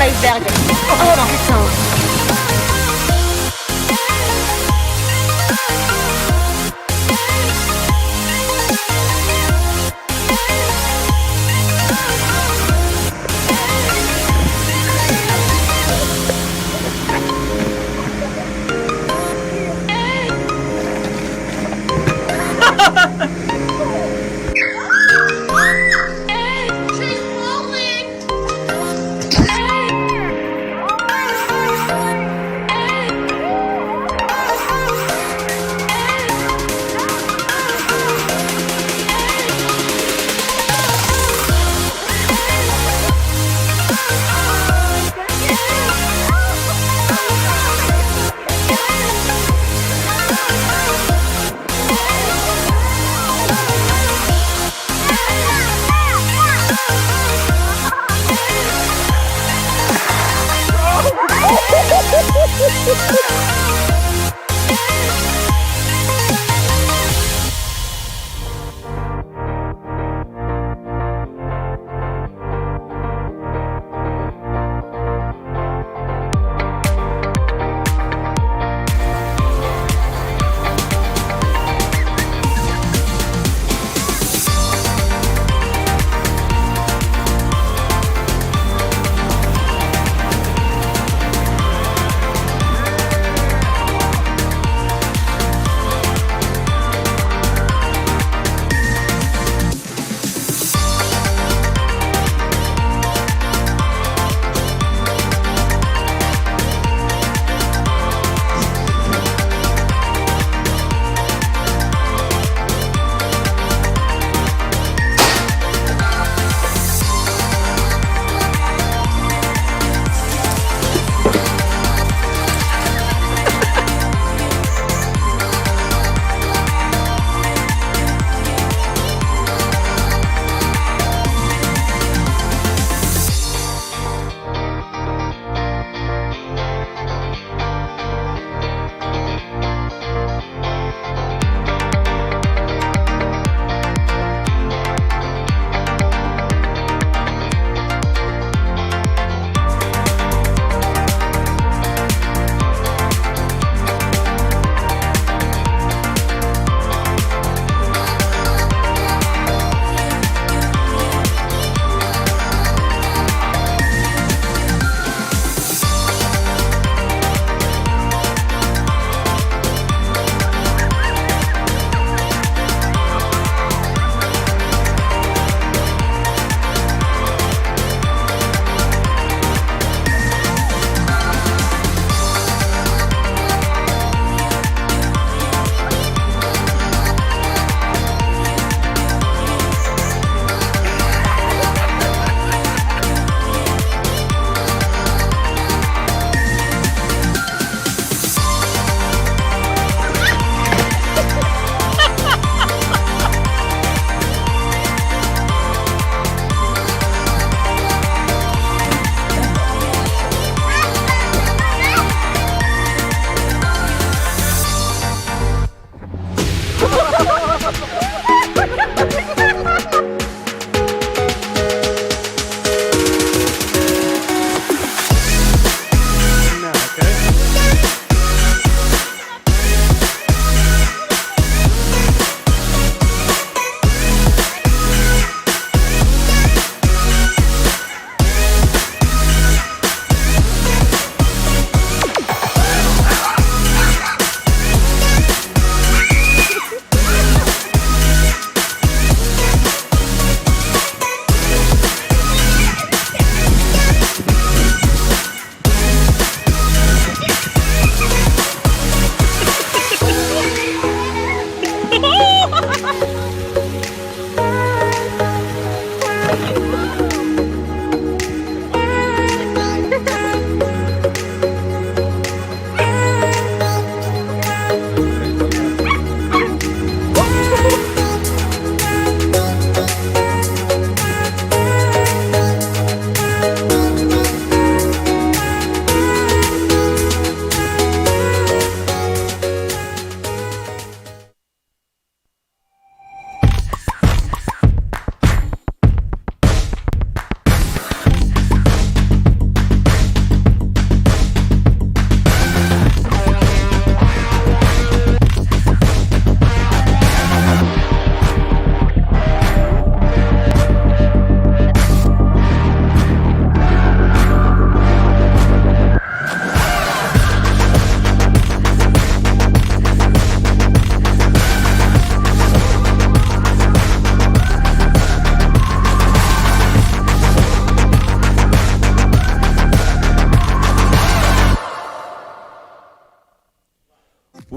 l'iceberg. Oh putain.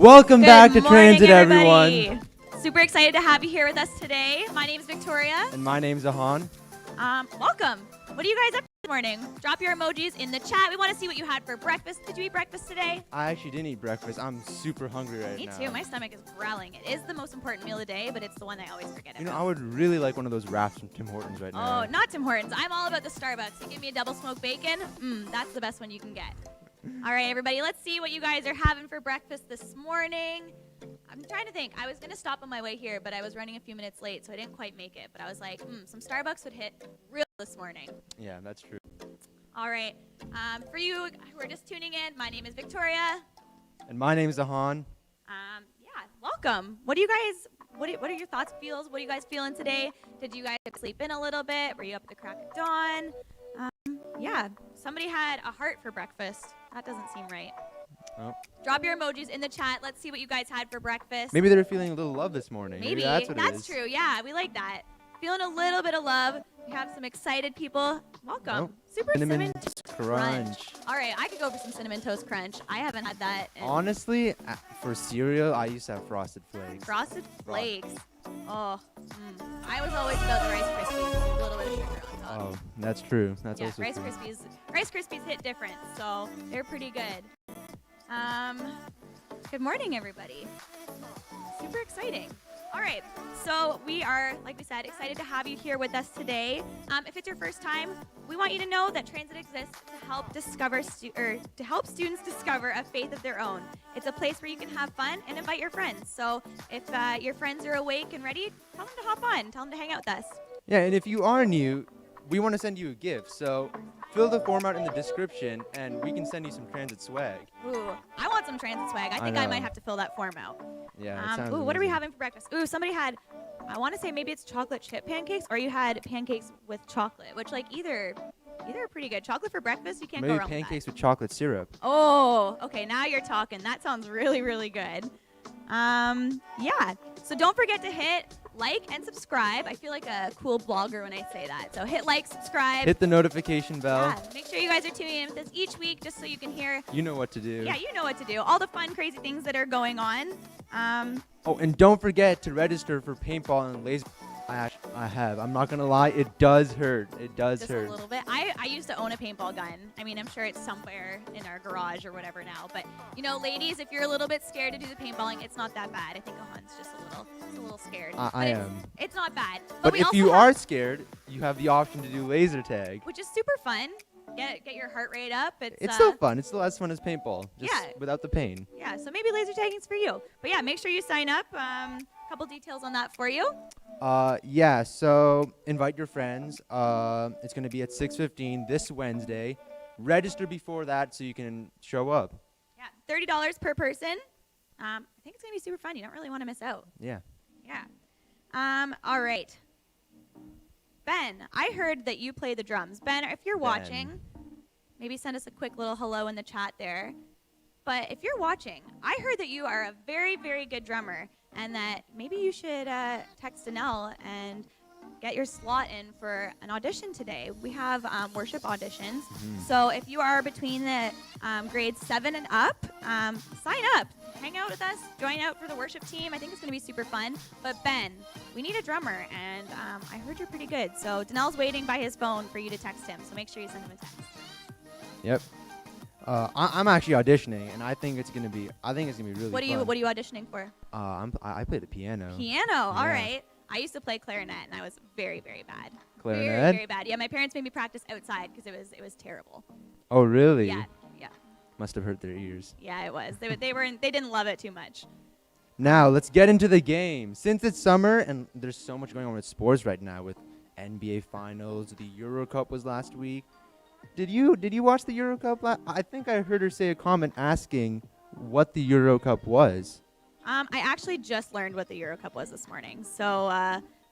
Welcome back to Good morning, Transit, everybody. everyone. Super excited to have you here with us today. My name is Victoria. And my name's Ahan. Welcome. What are you guys up to this morning? Drop your emojis in the chat. We want to see what you had for breakfast. Did you eat breakfast today? I actually didn't eat breakfast. I'm super hungry right Me now. too. My stomach is growling. It is the most important meal of the day, but it's the one I always forget You know, about. I would really like one of those wraps from Tim Hortons right now. Oh, not Tim Hortons. I'm all about the Starbucks. You give me a double smoked bacon, that's the best one you can get. All right, everybody, let's see what you guys are having for breakfast this morning. I'm trying to think. I was going to stop on my way here, but I was running a few minutes late, so I didn't quite make it. But I was like, some Starbucks would hit real this morning. Yeah, that's true. All right. For you who are just tuning in, my name is Victoria. And my name's Ahan. Yeah, welcome. What are your thoughts, feels? What are you guys feeling today? Did you guys sleep in a little bit? Were you up at the crack of dawn? Yeah, somebody had a heart for breakfast. That doesn't seem right. Oh. Drop your emojis in the chat. Let's see what you guys had for breakfast. Maybe they're feeling a little love this morning. Maybe. That's what it is. True. Yeah, we like that. Feeling a little bit of love. We have some excited people. Welcome. Oh, Super Cinnamon crunch. crunch. All right, I could go for some cinnamon toast crunch. I haven't had that. Honestly, for cereal, I used to have Frosted Flakes. Frosted Flakes. Oh, I was always about the Rice Krispies with a little bit of sugar on top. Oh, that's true. That's Yeah, also Rice true. Krispies. Rice Krispies hit different, so they're pretty good. Good morning, everybody. Super exciting. All right, so we are, like we said, excited to have you here with us today. If it's your first time, we want you to know that Transit exists to help students discover a faith of their own. It's a place where you can have fun and invite your friends. So if your friends are awake and ready, tell them to hop on. Tell them to hang out with us. Yeah, and if you are new, we want to send you a gift. So fill the form out in the description, and we can send you some Transit swag. Ooh, I want some Transit swag. I think I know. might have to fill that form out. Yeah, it sounds Ooh, what are we amazing. having for breakfast? Ooh, somebody had, I want to say maybe it's chocolate chip pancakes, or you had pancakes with chocolate, which like either are pretty good. Chocolate for breakfast, you can't Maybe go wrong pancakes with with chocolate syrup. that. Oh, okay, now you're talking. That sounds really, really good. Yeah. So don't forget to hit like and subscribe. I feel like a cool blogger when I say that. So hit like, subscribe. Hit the notification bell. Yeah, make sure you guys are tuning in with us each week just so you can hear. You know what to do. Yeah, you know what to do. All the fun, crazy things that are going on. Oh, and don't forget to register for paintball and laser. I have. I'm not gonna lie. It does hurt. It does Just hurt. a little bit. I used to own a paintball gun. I mean, I'm sure it's somewhere in our garage or whatever now. But, you know, ladies, if you're a little bit scared to do the paintballing, it's not that bad. I think Ahan's just a little scared. I But am. It's not bad. But we if also you have- are scared, you have the option to do laser tag. which is super fun. Get your heart rate up. It's still fun. It's still as fun as paintball, just Yeah. without the pain. Yeah, so maybe laser tagging's for you. But yeah, make sure you sign up. Couple details on that for you. Yeah. So invite your friends. It's gonna be at 6:15 this Wednesday. Register before that so you can show up. Yeah, $30 per person. I think it's gonna be super fun. You don't really want to miss out. Yeah. Yeah. All right. Ben, I heard that you play the drums. Ben, if you're watching, maybe send us a quick little hello in the chat there. But if you're watching, I heard that you are a very, very good drummer and that maybe you should text Danelle and get your slot in for an audition today. We have worship auditions. So if you are between the grades 7 and up, sign up. Hang out with us. Join out for the worship team. I think it's going to be super fun. But Ben, we need a drummer, and I heard you're pretty good. So Danelle's waiting by his phone for you to text him. So make sure you send him a text. Yep. I'm actually auditioning, and I think it's gonna be really What are fun. you auditioning for? I play the piano. Piano. All Yeah. right. I used to play clarinet, and I was very, very bad. Clarinet? Very, very bad. Yeah, my parents made me practice outside because it was terrible. Oh, really? Yeah. Must have hurt their ears. Yeah, it was. They didn't love it too much. Now, let's get into the game. Since it's summer and there's so much going on with sports right now with NBA Finals, the Euro Cup was last week. Did you watch the Euro Cup? I think I heard her say a comment asking what the Euro Cup was. I actually just learned what the Euro Cup was this morning. So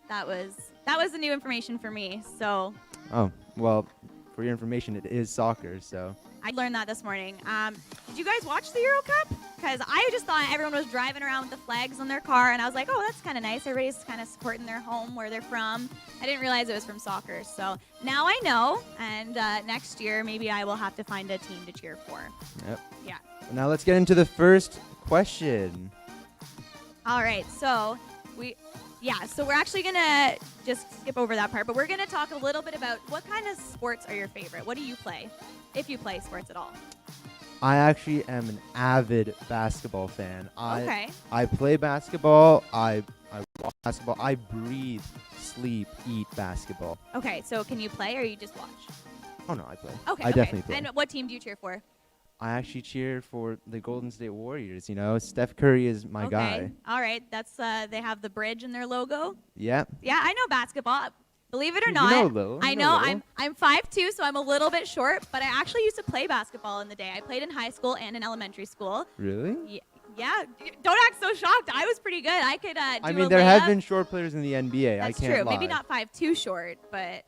that was the new information for me. So Oh, well, for your information, it is soccer, so. I learned that this morning. Did you guys watch the Euro Cup? Because I just thought everyone was driving around with the flags on their car, and I was like, oh, that's kind of nice. Everybody's kind of supporting their home, where they're from. I didn't realize it was from soccer. So now I know, and next year maybe I will have to find a team to cheer for. Yep. Yeah. Now let's get into the first question. All right, so so we're actually gonna just skip over that part, but we're gonna talk a little bit about what kind of sports are your favorite. What do you play, if you play sports at all? I actually am an avid basketball fan. Okay. I play basketball. I watch basketball. I breathe, sleep, eat basketball. Okay, so can you play or you just watch? Oh no, I play. Okay. I definitely play. And what team do you cheer for? I actually cheer for the Golden State Warriors. You know, Steph Curry is my guy. All right. That's they have the bridge in their logo. Yeah. Yeah, I know basketball. Believe it or You not, know a little. I You know know a little. I'm 5'2", so I'm a little bit short, but I actually used to play basketball in the day. I played in high school and in elementary school. Really? Yeah. Don't act so shocked. I was pretty good. I could do I mean, a there have layup. been short players in the NBA. That's I can't true. lie. Maybe not 5'2" short, but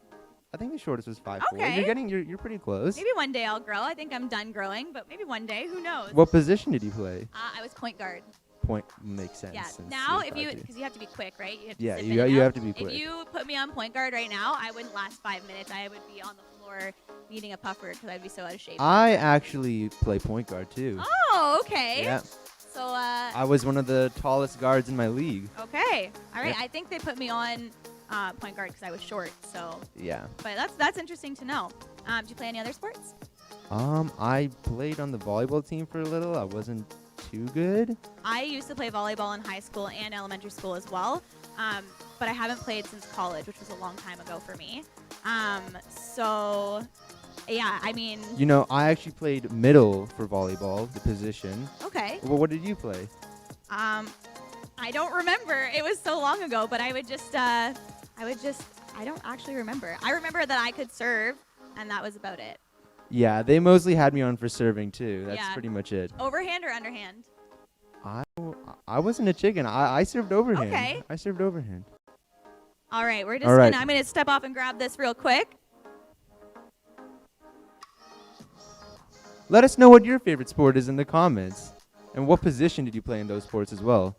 I think the shortest was 5'4". Okay. You're pretty close. maybe one day I'll grow. I think I'm done growing, but maybe one day. Who knows? What position did you play? I was point guard. Point makes sense. Yeah. since Now, you're if you, 5'2". because you have to be quick, right? You have to Yeah, zip you in got- and you out. have to be quick. If you put me on point guard right now, I wouldn't last 5 minutes. I would be on the floor needing a puffer because I'd be so out of shape. I actually play point guard too. Oh, okay. Yeah. So, I was one of the tallest guards in my league. okay. All right. Yep. I think they put me on point guard because I was short. So, Yeah. but that's interesting to know. Do you play any other sports? I played on the volleyball team for a little. I wasn't too good. I used to play volleyball in high school and elementary school as well, but I haven't played since college, which was a long time ago for me. So, yeah, I mean, You know, I actually played middle for volleyball, the position. okay. Well, what did you play? I don't remember. It was so long ago, but I don't actually remember. I remember that I could serve, and that was about it. Yeah, they mostly had me on for serving too. That's Yeah. pretty much it. Overhand or underhand? I wasn't a chicken. I served overhand. Okay. I served overhand. All right, we're just All right. I'm gonna step off and grab this real quick. Let us know what your favorite sport is in the comments. And what position did you play in those sports as well?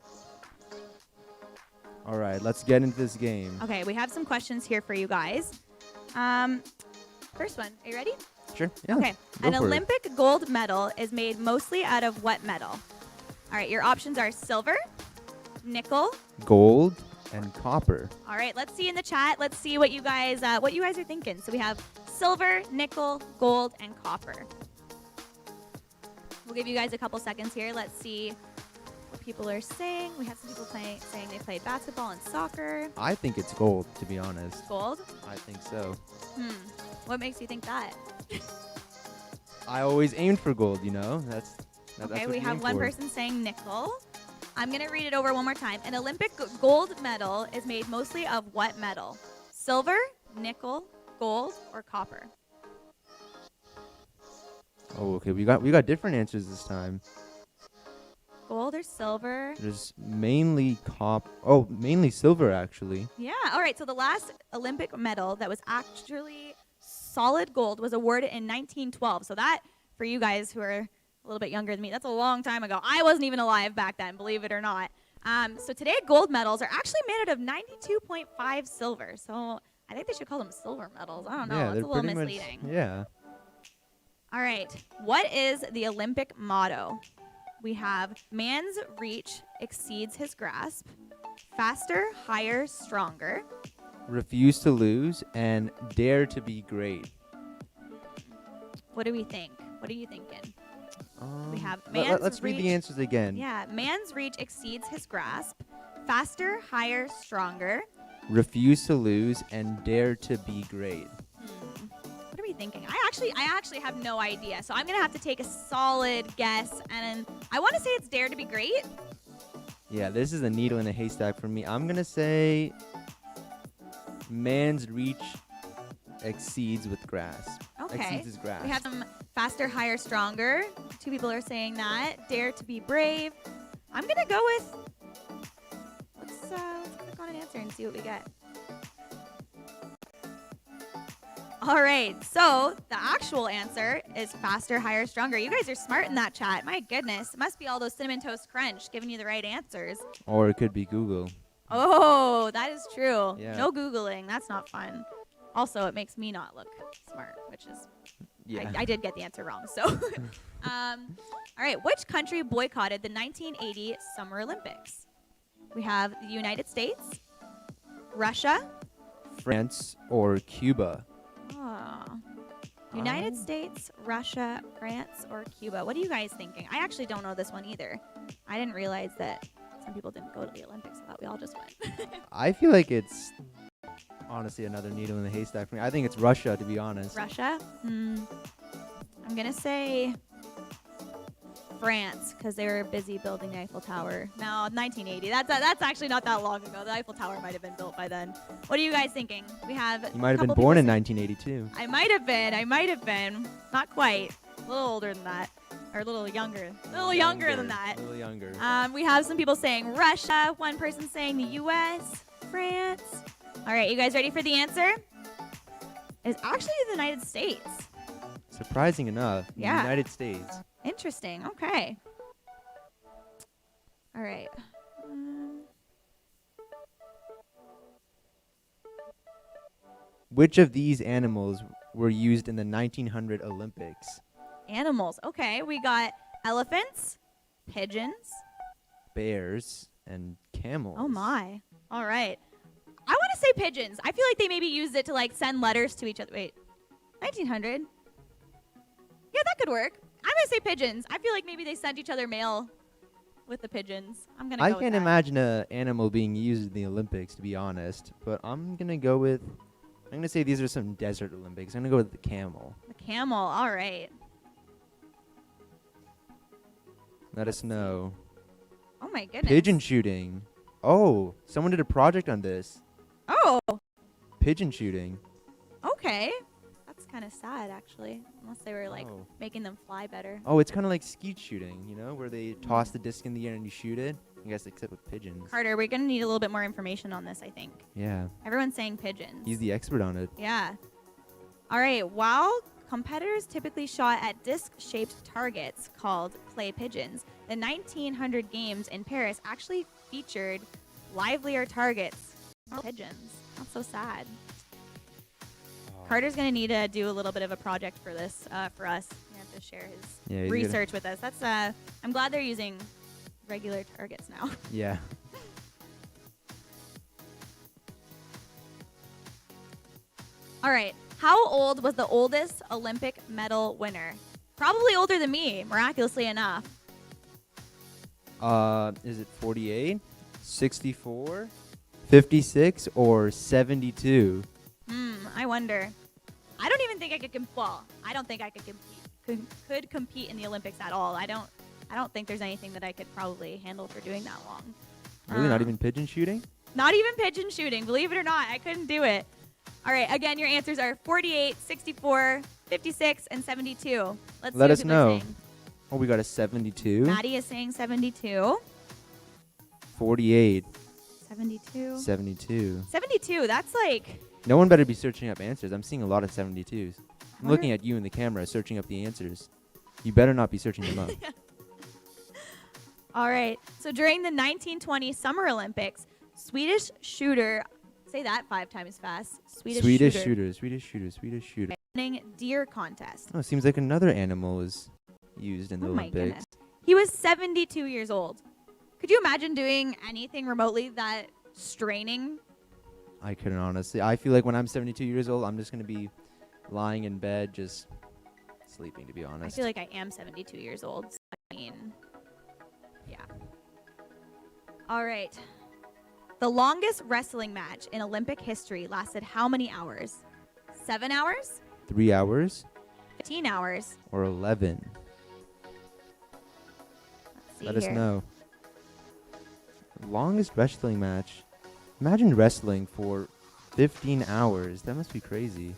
All right, let's get into this game. Okay, we have some questions here for you guys. First one, are you ready? Sure. Yeah. Okay. go An for it. Olympic gold medal is made mostly out of what metal? All right, your options are silver, nickel. Gold and copper. All right, let's see in the chat. Let's see what you guys are thinking. So we have silver, nickel, gold, and copper. We'll give you guys a couple seconds here. Let's see what people are saying. We have some people saying they played basketball and soccer. I think it's gold, to be honest. Gold? I think so. What makes you think that? I always aimed for gold, you know? That's Okay, what we you have aim one for. person saying nickel. I'm going to read it over one more time. An Olympic gold medal is made mostly of what metal? Silver, nickel, gold, or copper? Oh, okay. We got different answers this time. Gold or silver? There's mainly mainly silver actually. Yeah. All right. So the last Olympic medal that was actually solid gold was awarded in 1912. So that, for you guys who are a little bit younger than me, that's a long time ago. I wasn't even alive back then, believe it or not. So today, gold medals are actually made out of 92.5 silver. So I think they should call them silver medals. I don't know. Yeah, It's they're a little pretty misleading. much. Yeah. All right. What is the Olympic motto? We have man's reach exceeds his grasp, faster, higher, stronger. Refuse to lose and dare to be great. What do we think? What are you thinking? We have Let's read reach- the answers again. Yeah, man's reach exceeds his grasp, faster, higher, stronger. Refuse to lose and dare to be great. What are we thinking? I actually have no idea. So I'm gonna have to take a solid guess, and I want to say it's dare to be great. Yeah, this is a needle in a haystack for me. I'm gonna say man's reach exceeds with grasp. Okay. Exceeds his grasp. We have some faster, higher, stronger. Two people are saying that. Dare to be brave. I'm gonna go with. Let's click on an answer and see what we get. All right, so the actual answer is faster, higher, stronger. You guys are smart in that chat. My goodness, it must be all those Cinnamon Toast Crunch giving you the right answers. Or it could be Google. Oh, that is true. Yeah. No Googling. That's not fun. Also, it makes me not look smart, which is Yeah. I did get the answer wrong. So, all right. Which country boycotted the 1980 Summer Olympics? We have the United States, Russia. France or Cuba? Oh. United States, Russia, France, or Cuba. What are you guys thinking? I actually don't know this one either. I didn't realize that some people didn't go to the Olympics. I thought we all just went. I feel like it's honestly another needle in the haystack for me. I think it's Russia, to be honest. Russia? I'm going to say France because they were busy building the Eiffel Tower. No, 1980. That's actually not that long ago. The Eiffel Tower might have been built by then. What are you guys thinking? We have. You might have been born in 1982. I might have been. Not quite. A little older than that. Or a little younger. A little younger than that. A little younger. We have some people saying Russia. One person saying the U.S., France. All right, you guys ready for the answer? It's actually the United States. Surprising enough, the Yeah. United States. Interesting. Okay. All right. Which of these animals were used in the 1900 Olympics? Animals. Okay, we got elephants, pigeons. Bears and camels. Oh my. All right. I want to say pigeons. I feel like they maybe used it to like send letters to each other. Wait. 1900. Yeah, that could work. I'm going to say pigeons. I feel like maybe they sent each other mail with the pigeons. I'm going to go I with can't that. imagine an animal being used in the Olympics, to be honest. But I'm going to go with... I'm going to say these are some desert Olympics. I'm going to go with the camel. The camel. All right. Let us know. Oh my goodness. Pigeon shooting. Oh, someone did a project on this. Oh, Pigeon shooting. okay. That's kind of sad, actually. Unless they were like Oh. making them fly better. Oh, it's kind of like skeet shooting, you know, where they toss the disc in the air and you shoot it. I guess except with pigeons. Carter, we're going to need a little bit more information on this, I think. Yeah, Everyone's saying pigeons. he's the expert on it. Yeah. All right. While competitors typically shot at disc-shaped targets called clay pigeons, the 1900 games in Paris actually featured livelier targets, pigeons. That's so sad. Carter's going to need to do a little bit of a project for this, for us. He has to share his Yeah, he's research with us. That's. I'm glad they're using regular targets now. Yeah. All right. How old was the oldest Olympic medal winner? Probably older than me, miraculously enough. Is it 48, 64, 56, or 72? I wonder. I don't even think I could well, I don't think I could compete in the Olympics at all. I don't think there's anything that I could probably handle for doing that long. Really, not even pigeon shooting? Not even pigeon shooting. Believe it or not, I couldn't do it. All right, again, your answers are 48, 64, 56, and 72. Let's Let see us what people are know. saying. Oh, we got a 72. Maddie is saying 72. 48, 72. 72. 72. That's like, No one better be searching up answers. I'm seeing a lot of 72s. I'm What looking are- at you in the camera, searching up the answers. You better not be searching them up. all right. So during the 1920 Summer Olympics, Swedish shooter, say that 5 times fast. Swedish shooter. Swedish shooter. Winning deer contest. Oh, it seems like another animal is used in the Oh my Olympics. goodness. He was 72 years old. Could you imagine doing anything remotely that straining? I couldn't honestly. I feel like when I'm 72 years old, I'm just going to be lying in bed, just sleeping, to be I honest. feel like I am 72 years old. So I mean, yeah. All right. The longest wrestling match in Olympic history lasted how many hours? 7 hours? 3 hours 15 hours? or 11? Let's see Let us here. know. Longest wrestling match. Imagine wrestling for 15 hours. That must be crazy.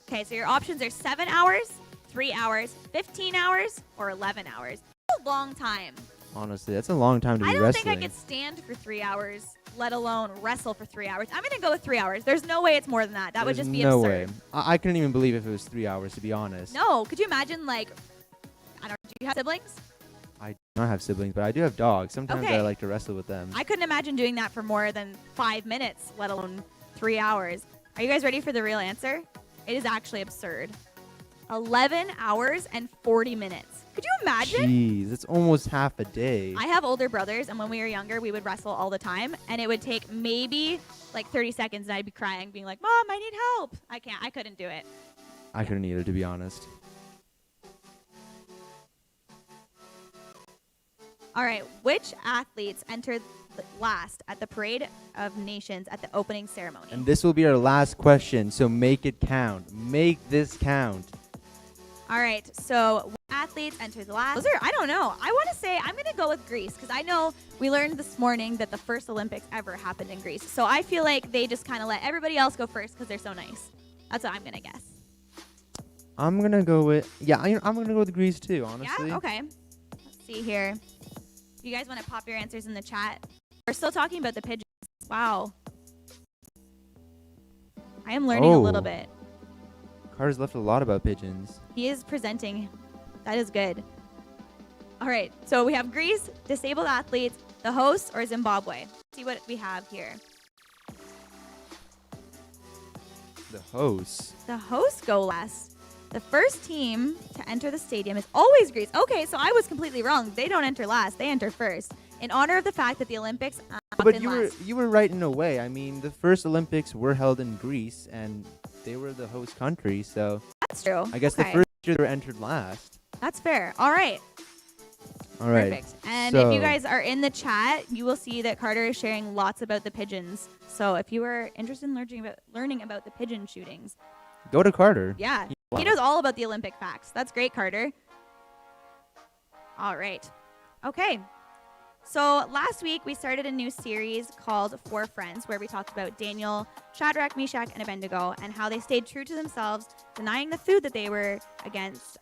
Okay, so your options are 7 hours, 3 hours, 15 hours, or 11 hours. That's a long time. Honestly, that's a long time to be I don't wrestling. think I could stand for 3 hours, let alone wrestle for 3 hours. I'm going to go with 3 hours. There's no way it's more than that. That would There's just be no absurd. way. I couldn't even believe if it was 3 hours, to be honest. No, could you imagine, like, I don't know, do you have siblings? I do not have siblings, but I do have dogs. Sometimes Okay. I like to wrestle with them. I couldn't imagine doing that for more than 5 minutes, let alone 3 hours. Are you guys ready for the real answer? It is actually absurd. 11 hours and 40 minutes. Could you imagine? Jeez, it's almost half a day. I have older brothers, and when we were younger, we would wrestle all the time, and it would take maybe like 30 seconds, and I'd be crying, being like, Mom, I need help. I couldn't do it. I couldn't either, to be honest. All right, which athletes entered last at the Parade of Nations at the opening ceremony? And this will be our last question, so make it count. Make this count. All right, so athletes entered last. I don't know. I want to say I'm going to go with Greece because I know we learned this morning that the first Olympics ever happened in Greece. So I feel like they just kind of let everybody else go first because they're so nice. That's what I'm going to guess. I'm going to go with, I'm going to go with Greece too, honestly. Yeah? Okay. Let's see here. You guys want to pop your answers in the chat? We're still talking about the pigeons. Wow. I am learning a little bit. Carter's left a lot about pigeons. He is presenting. That is good. All right. So we have Greece, disabled athletes, the hosts, or Zimbabwe. Let's see what we have here. The hosts. The hosts go last. The first team to enter the stadium is always Greece. Okay, so I was completely wrong. They don't enter last. They enter first. In honor of the fact that the Olympics But you were right in a way. I mean, the first Olympics were held in Greece, and they were the host country, so that's true. I guess the first year they were entered last. That's fair. All right. All right. Perfect. And if you guys are in the chat, you will see that Carter is sharing lots about the pigeons. So if you are interested in learning about the pigeon shootings, go to Carter. Yeah. He knows all about the Olympic facts. That's great, Carter. All right. Okay. So last week, we started a new series called Four Friends, where we talked about Daniel, Shadrach, Meshach, and Abednego, and how they stayed true to themselves, denying the food that they were against,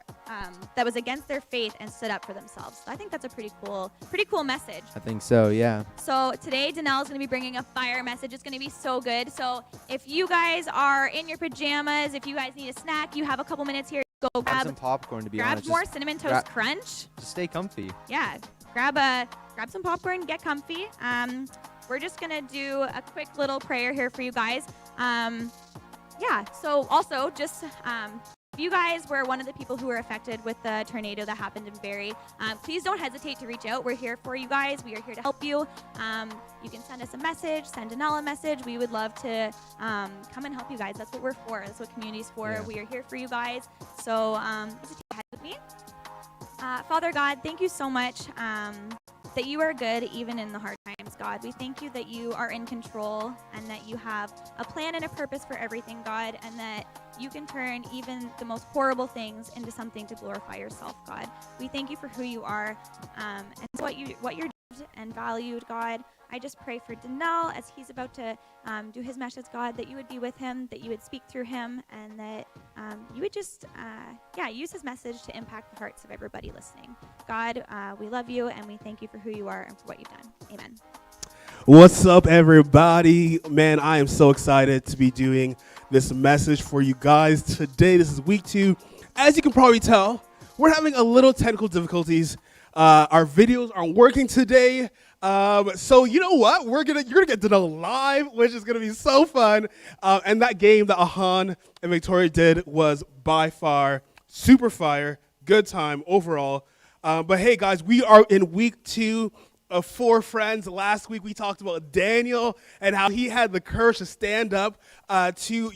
that was against their faith, and stood up for themselves. So I think that's a pretty cool message. I think so, yeah. So today, Danelle is going to be bringing a fire message. It's going to be so good. So if you guys are in your pajamas, if you guys need a snack, you have a couple minutes here. Go grab some popcorn, to be honest. Grab more Cinnamon Toast Crunch. Just stay comfy. Yeah. Grab some popcorn, get comfy. We're just gonna do a quick little prayer here for you guys. Yeah. So also, just if you guys were one of the people who were affected with the tornado that happened in Barrie, please don't hesitate to reach out. We're here for you guys. We are here to help you. You can send us a message, send Danelle a message. We would love to come and help you guys. That's what we're for. That's what community's for. Yeah. We are here for you guys. So just ahead with me. Father God, thank you so much that you are good even in the hard times, God. We thank you that you are in control and that you have a plan and a purpose for everything, God, and that you can turn even the most horrible things into something to glorify yourself, God. We thank you for who you are and what you're loved and valued, God. I just pray for Danelle as he's about to do his message, God, that you would be with him, that you would speak through him, and that you would just, use his message to impact the hearts of everybody listening. God, we love you, and we thank you for who you are and for what you've done. Amen. What's up, everybody? Man, I am so excited to be doing this message for you guys today. This is week 2. As you can probably tell, we're having a little technical difficulties. Our videos aren't working today. So you know what? You're gonna get to know live, which is gonna be so fun. And that game that Ahan and Victoria did was by far super fire. Good time overall. But hey guys, we are in week 2 of Four Friends. Last week we talked about Daniel and how he had the courage to stand up to,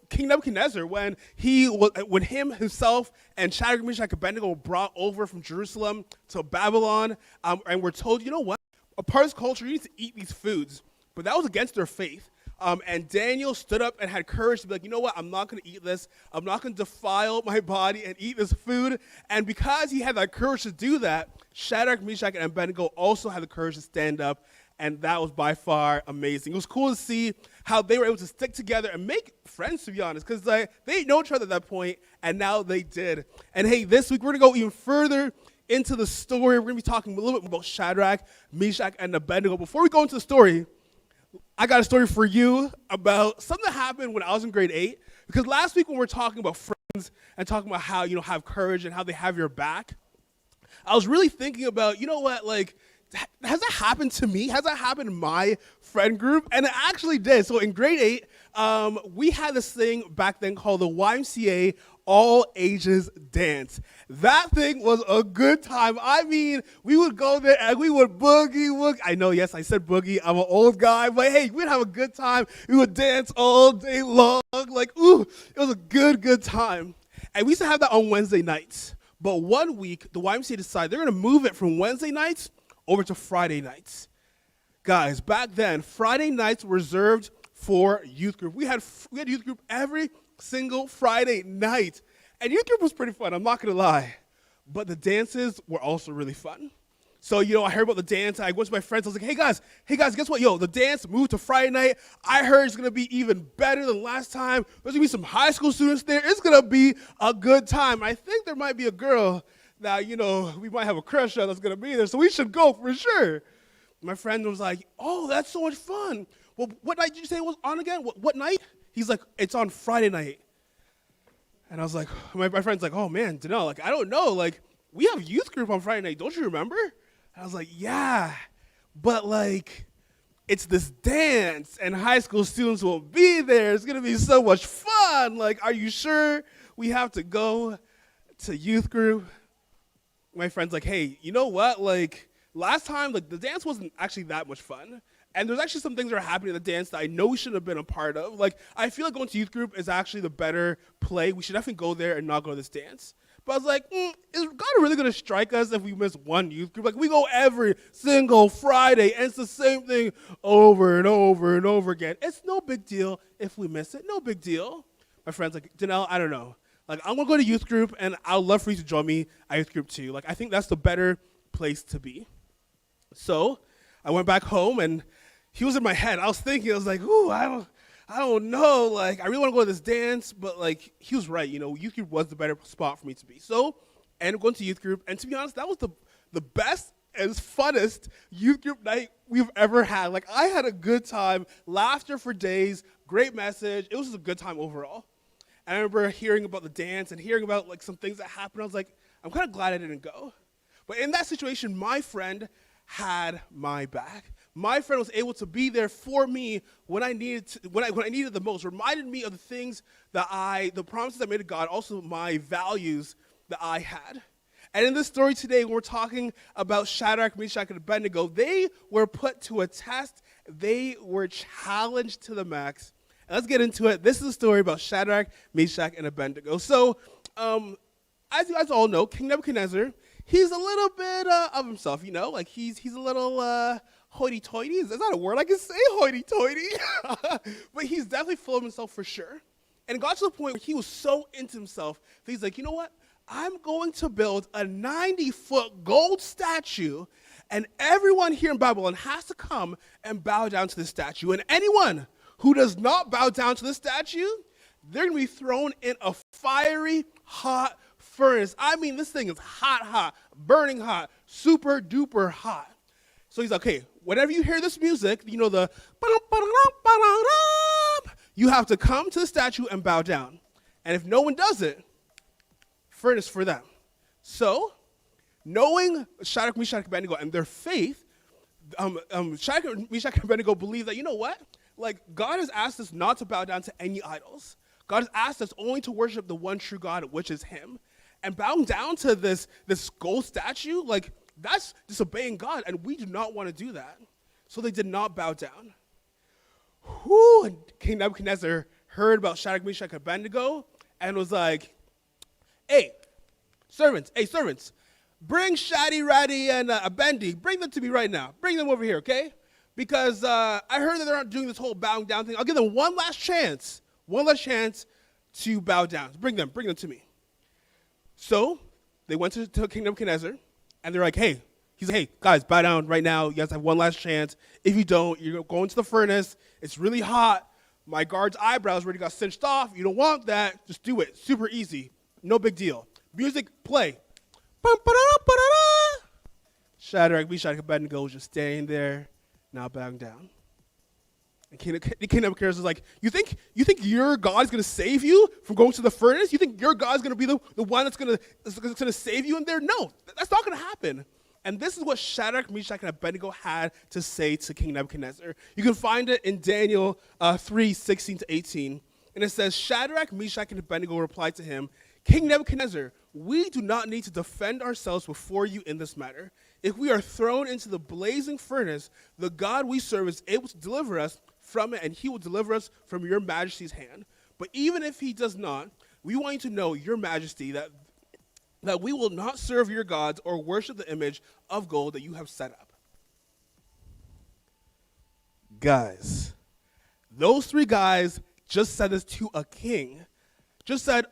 King Nebuchadnezzar when him himself and Shadrach, Meshach, and Abednego were brought over from Jerusalem to Babylon, and we're told, you know what? A part of this culture, you need to eat these foods, but that was against their faith. And Daniel stood up and had courage to be like, you know what? I'm not going to eat this. I'm not going to defile my body and eat this food. And because he had that courage to do that, Shadrach, Meshach, and Abednego also had the courage to stand up. And that was by far amazing. It was cool to see how they were able to stick together and make friends, to be honest, because they didn't know each other at that point, and now they did. And hey, this week we're going to go even further into the story. We're going to be talking a little bit more about Shadrach, Meshach, and Abednego. Before we go into the story, I got a story for you about something that happened when I was in grade 8. Because last week when we were talking about friends and talking about how, have courage and how they have your back, I was really thinking about, has that happened to me? Has that happened in my friend group? And it actually did. So in grade 8, we had this thing back then called the YMCA all ages dance. That thing was a good time. I mean, we would go there and we would boogie. I know, yes, I said boogie. I'm an old guy, but hey, we'd have a good time. We would dance all day long. Like, ooh, it was a good time. And we used to have that on Wednesday nights. But one week, the YMCA decided they're going to move it from Wednesday nights over to Friday nights. Guys, back then, Friday nights were reserved for youth group. We had youth group every single Friday night. And youth group was pretty fun, I'm not going to lie. But the dances were also really fun. So, I heard about the dance. I went to my friends. I was like, hey guys, guess what? Yo, the dance moved to Friday night. I heard it's going to be even better than last time. There's going to be some high school students there. It's going to be a good time. I think there might be a girl that, we might have a crush on that's going to be there. So we should go for sure. My friend was like, oh, that's so much fun. Well, what night did you say it was on again? What night? He's like, it's on Friday night. And I was like, my friend's like, oh man, Danelle, I don't know. We have youth group on Friday night. Don't you remember? And I was like, yeah, but it's this dance and high school students will be there. It's going to be so much fun. Are you sure we have to go to youth group? My friend's like, hey, you know what? Last time, the dance wasn't actually that much fun. And there's actually some things that are happening in the dance that I know we shouldn't have been a part of. I feel like going to youth group is actually the better play. We should definitely go there and not go to this dance. But I was like, is God really going to strike us if we miss one youth group? We go every single Friday, and it's the same thing over and over and over again. It's no big deal if we miss it. No big deal. My friend's like, Danelle, I don't know. I'm going to go to youth group, and I'd love for you to join me at youth group too. I think that's the better place to be. So I went back home, and he was in my head. I was thinking, I was like, ooh, I don't know. I really want to go to this dance, but he was right. Youth group was the better spot for me to be. So I ended up going to youth group, and to be honest, that was the best and funnest youth group night we've ever had. I had a good time, laughter for days, great message. It was just a good time overall. And I remember hearing about the dance and hearing about some things that happened. I was like, I'm kind of glad I didn't go. But in that situation, my friend had my back. My friend was able to be there for me when I needed when I needed the most. Reminded me of the things the promises I made to God, also my values that I had. And in this story today, when we're talking about Shadrach, Meshach, and Abednego, they were put to a test. They were challenged to the max. And let's get into it. This is a story about Shadrach, Meshach, and Abednego. So, as you guys all know, King Nebuchadnezzar, he's a little bit of himself, he's a little hoity-toity. Is that a word I can say, hoity-toity? But he's definitely full of himself for sure. And it got to the point where he was so into himself that he's like, you know what? I'm going to build a 90-foot gold statue, and everyone here in Babylon has to come and bow down to this statue. And anyone who does not bow down to this statue, they're going to be thrown in a fiery, hot furnace. I mean, this thing is hot, burning hot, super duper hot. So he's like, okay, whenever you hear this music, you have to come to the statue and bow down. And if no one does it, furnace for them. So, knowing Shadrach, Meshach, and Abednego and their faith, Shadrach, Meshach, and Abednego believe that, you know what? God has asked us not to bow down to any idols. God has asked us only to worship the one true God, which is him. And bowing down to this gold statue, that's disobeying God, and we do not want to do that. So they did not bow down. And King Nebuchadnezzar heard about Shadrach, Meshach, and Abednego, and was like, hey, servants, bring Shaddy, Ratty, and Abendi. Bring them to me right now. Bring them over here, okay? Because I heard that they're not doing this whole bowing down thing. I'll give them one last chance to bow down. Bring them to me. So they went to King Nebuchadnezzar, and they're like, hey, he's like, hey, guys, bow down right now. You guys have one last chance. If you don't, you're going to the furnace. It's really hot. My guard's eyebrows already got cinched off. You don't want that. Just do it. Super easy. No big deal. Music, play. Shadrach, Meshach, and Abednego was just standing there, not bowing down. And King Nebuchadnezzar was like, you think your God is going to save you from going to the furnace? You think your God is going to be the one that's going to save you in there? No, that's not going to happen. And this is what Shadrach, Meshach, and Abednego had to say to King Nebuchadnezzar. You can find it in Daniel 3:16-18. And it says, Shadrach, Meshach, and Abednego replied to him, King Nebuchadnezzar, we do not need to defend ourselves before you in this matter. If we are thrown into the blazing furnace, the God we serve is able to deliver us from it, and he will deliver us from your majesty's hand. But even if he does not, we want you to know, your majesty, that we will not serve your gods or worship the image of gold that you have set up. Guys, those three guys just said this to a king. Just said,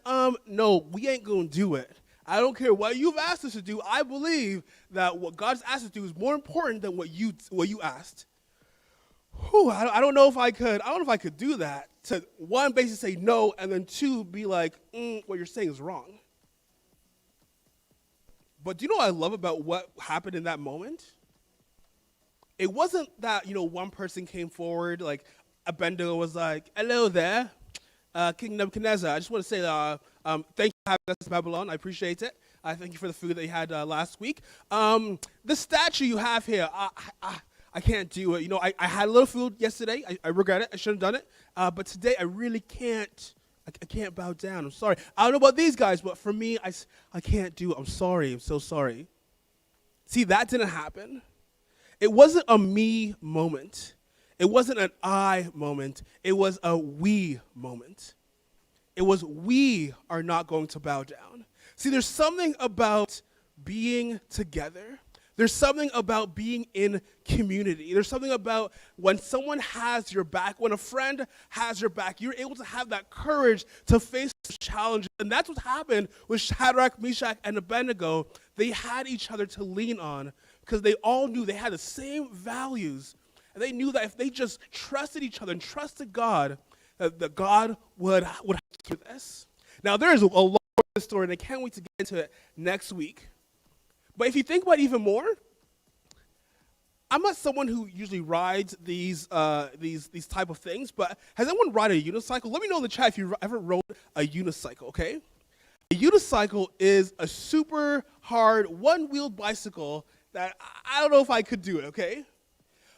no, we ain't going to do it. I don't care what you've asked us to do. I believe that what God's asked us to do is more important than what you asked. Whew, I don't know if I could do that. To one, basically say no, and then two, be like, what you're saying is wrong. But do you know what I love about what happened in that moment? It wasn't that, one person came forward, like Abednego was like, hello there, King Nebuchadnezzar. I just want to say thank you for having us in Babylon. I appreciate it. I thank you for the food that you had last week. The statue you have here, I can't do it. I had a little food yesterday. I regret it. I should have done it. But today I really can't. I can't bow down. I'm sorry. I don't know about these guys, but for me, I can't do it. I'm sorry. I'm so sorry. See, that didn't happen. It wasn't a me moment. It wasn't an I moment. It was a we moment. It was we are not going to bow down. See, there's something about being together. There's something about being in community. There's something about when someone has your back, when a friend has your back, you're able to have that courage to face the challenges. And that's what happened with Shadrach, Meshach, and Abednego. They had each other to lean on because they all knew they had the same values. And they knew that if they just trusted each other and trusted God, that God would help through this. Now, there is a lot of this story, and I can't wait to get into it next week. But if you think about it even more, I'm not someone who usually rides these type of things, but has anyone ride a unicycle? Let me know in the chat if you ever rode a unicycle, okay? A unicycle is a super hard one-wheeled bicycle that I don't know if I could do it, okay?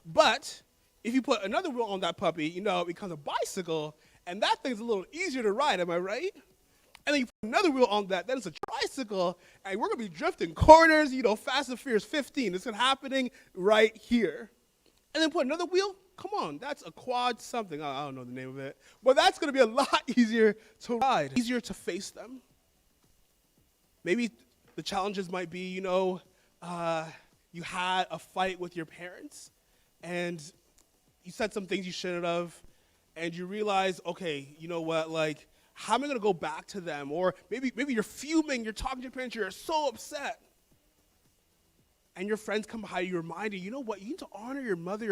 But if you put another wheel on that puppy, it becomes a bicycle, and that thing's a little easier to ride, am I right? And then you put another wheel on that, then it's a tricycle, and we're going to be drifting corners, Fast and Furious 15. It's happening right here. And then put another wheel, come on, that's a quad something. I don't know the name of it. But that's going to be a lot easier to ride, easier to face them. Maybe the challenges might be, you had a fight with your parents, and you said some things you shouldn't have, and you realize, okay, you know what, how am I going to go back to them? Or maybe you're fuming, you're talking to your parents, you're so upset. And your friends come by you, remind you, you know what, you need to honor your mother,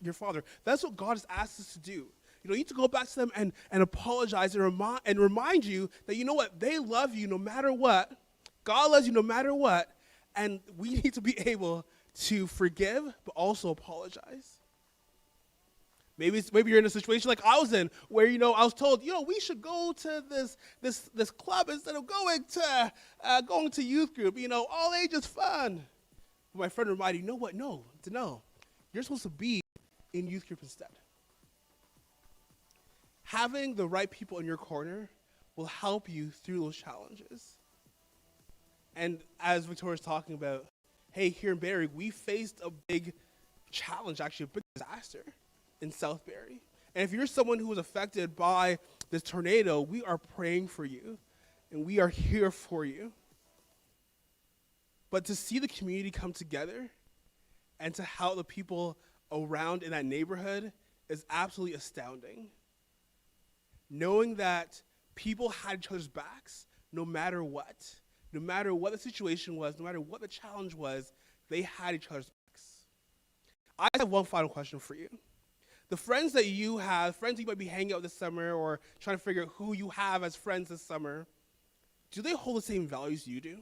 your father. That's what God has asked us to do. You need to go back to them and apologize and remind you that, you know what, they love you no matter what. God loves you no matter what. And we need to be able to forgive, but also apologize. Maybe you're in a situation like I was in, where I was told, we should go to this club instead of going to youth group. All ages fun. But my friend reminded, you know what? No, you're supposed to be in youth group instead. Having the right people in your corner will help you through those challenges. And as Victoria's talking about, hey, here in Barrie, we faced a big challenge, actually a big disaster in South Barrie. And if you're someone who was affected by this tornado, we are praying for you, and we are here for you. But to see the community come together and to help the people around in that neighborhood is absolutely astounding. Knowing that people had each other's backs no matter what the situation was, no matter what the challenge was, they had each other's backs. I have one final question for you. The friends that you have, friends you might be hanging out this summer or trying to figure out who you have as friends this summer, do they hold the same values you do?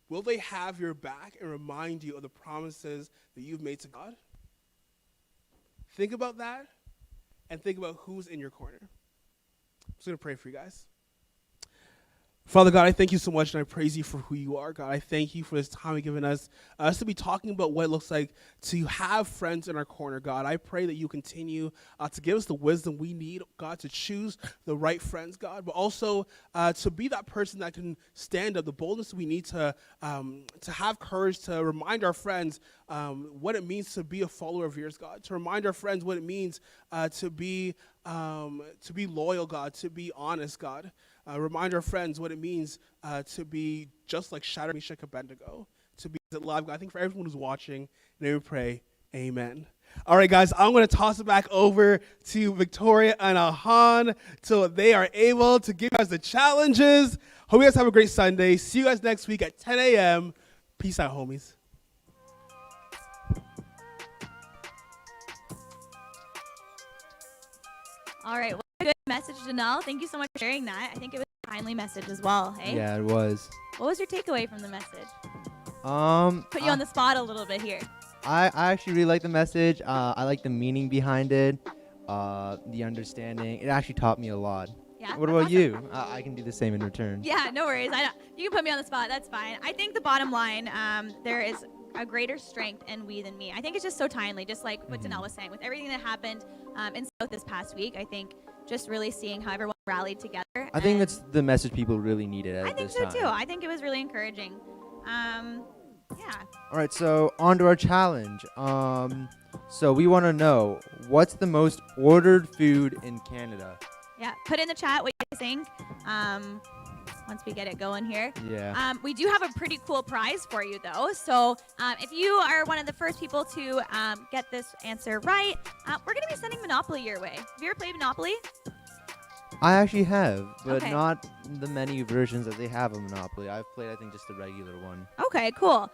Will they have your back and remind you of the promises that you've made to God? Think about that and think about who's in your corner. I'm just going to pray for you guys. Father God, I thank you so much, and I praise you for who you are, God. I thank you for this time you've given us to be talking about what it looks like to have friends in our corner, God. I pray that you continue to give us the wisdom we need, God, to choose the right friends, God, but also to be that person that can stand up, the boldness we need to have courage to remind our friends what it means to be a follower of yours, God, to remind our friends what it means to be loyal, God, to be honest, God. Remind our friends what it means to be just like Shadrach, Meshach, and Abednego, to be alive. I think for everyone who's watching, and we pray, amen. All right, guys, I'm going to toss it back over to Victoria and Ahan so they are able to give us the challenges. Hope you guys have a great Sunday. See you guys next week at 10 a.m. Peace out, homies. All right. Well, good message, Janelle. Thank you so much for sharing that. I think it was a timely message as well. Hey. Yeah, it was. What was your takeaway from the message? Put you on I the spot a little bit here. actually really like the message. I like the meaning behind it, the understanding. It actually taught me a lot. Yeah. What that's about awesome. you? I can do the same in return. Yeah, no worries. You can put me on the spot. That's fine. I think the bottom line, there is a greater strength in we than me. I think it's just so timely, just like what Danelle was saying. With everything that happened in South this past week, I think just really seeing how everyone rallied together. I think that's the message people really needed at I think this so time. too. I think it was really encouraging. Yeah. All right, so on to our challenge. So we want to know, what's the most ordered food in Canada? Yeah. Put in the chat what you think. Once we get it going here. Yeah. We do have a pretty cool prize for you, though. So if you are one of the first people to get this answer right, we're going to be sending Monopoly your way. Have you ever played Monopoly? I actually have, but Okay. not the many versions that they have of Monopoly. I've played, I think, just the regular one. Okay, cool.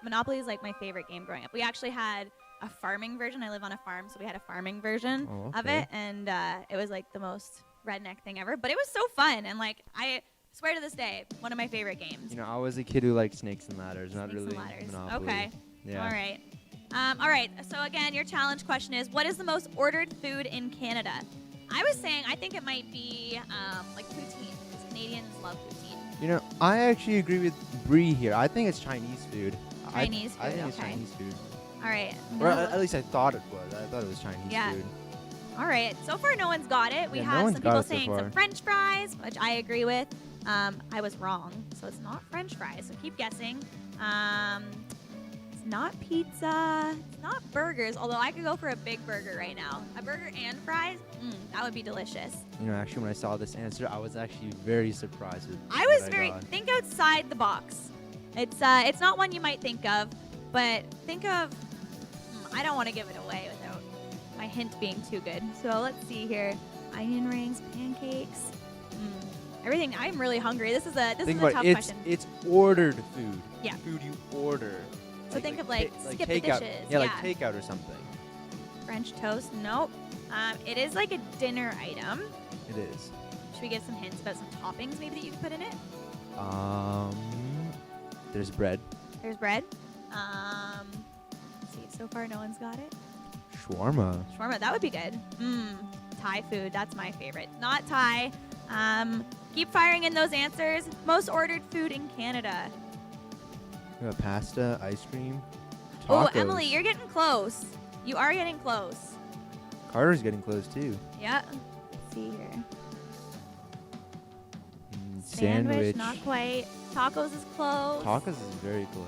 Monopoly is like my favorite game growing up. We actually had a farming version. I live on a farm, so we had a farming version of okay. it, and it was like the most redneck thing ever. But it was so fun, and like I swear to this day, one of my favorite games. You know, I was a kid who liked Snakes and Ladders, not Snakes really and Ladders. Monopoly. Okay. Yeah. All right. All right. So again, your challenge question is, what is the most ordered food in Canada? I was saying I think it might be like poutine, because Canadians love poutine. You know, I actually agree with Bree here. I think it's Chinese food. Chinese I food, think it's okay. Chinese food. All right. Or No. at least I thought it was. I thought it was Chinese Yeah. food. All right. So far, no one's got it. We Yeah, no have one's some got people it so saying far. some French fries, which I agree with. I was wrong. So it's not French fries. So keep guessing. It's not pizza. It's not burgers, although I could go for a big burger right now. A burger and fries? That would be delicious. You know, actually, when I saw this answer, I was actually very surprised with I what was very got. think outside the box. It's not one you might think of, but think of. I don't want to give it away without my hint being too good. So let's see here: onion rings, pancakes, everything. I'm really hungry. This is a Think tough about it. question. It's ordered food. Yeah. Food you order. So think of like skip the takeout. dishes. Yeah, like takeout or something. French toast. Nope. It is like a dinner item. It is. Should we give some hints about some toppings maybe that you could put in it? There's bread. There's bread. Let's see. So far, no one's got it. Shawarma. Shawarma, that would be good. Thai food, that's my favorite. Not Thai. Keep firing in those answers. Most ordered food in Canada. We got pasta, ice cream. Oh, Tacos. Emily, you're getting close. You are getting close. Carter's getting close too. Yeah. Let's see here. Sandwich. Not quite. Tacos is close. Tacos is very close.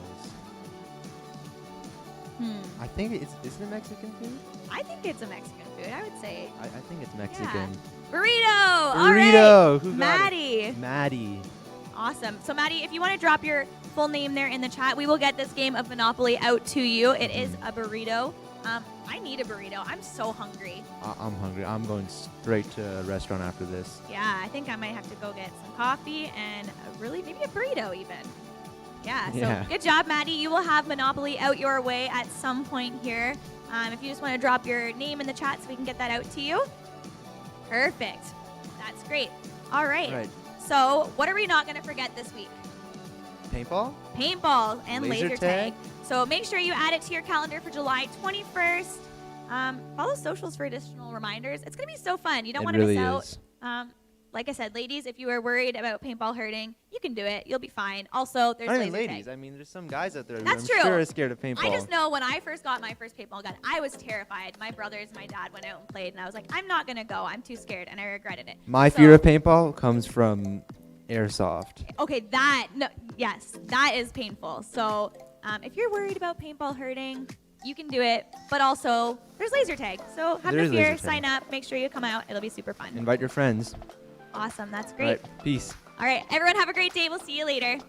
I think isn't it Mexican food? I think it's a Mexican food. I would say I think it's Mexican. burrito. All Burrito. right. Who got Maddie. it? Maddie. Awesome. So, Maddie, if you want to drop your full name there in the chat, we will get this game of Monopoly out to you. It is a burrito. I need a burrito. I'm so hungry. I'm hungry. I'm going straight to a restaurant after this. Yeah, I think I might have to go get some coffee and maybe a burrito even. Yeah, so Yeah. good job, Maddie. You will have Monopoly out your way at some point here. If you just want to drop your name in the chat so we can get that out to you. Perfect. That's great. All right. All right. So what are we not going to forget this week? Paintball? Paintball and Laser laser tag. tag. So make sure you add it to your calendar for July 21st. Follow socials for additional reminders. It's going to be so fun. You don't It want to really miss is. out. like I said, ladies, if you are worried about paintball hurting, you can do it. You'll be fine. Also, there's Not laser even ladies. tag. I mean, there's some guys out there who That's I'm true. sure are scared of paintball. I just know when I first got my first paintball gun, I was terrified. My brothers, my dad went out and played, and I was like, I'm not gonna go. I'm too scared, and I regretted it. My So- fear of paintball comes from airsoft. Okay, yes, that is painful. So if you're worried about paintball hurting, you can do it. But also, there's laser tag. So have There no is fear. laser tag. Sign up. Make sure you come out. It'll be super fun. Invite your friends. Awesome. That's All great. right, peace. All right, everyone have a great day. We'll see you later.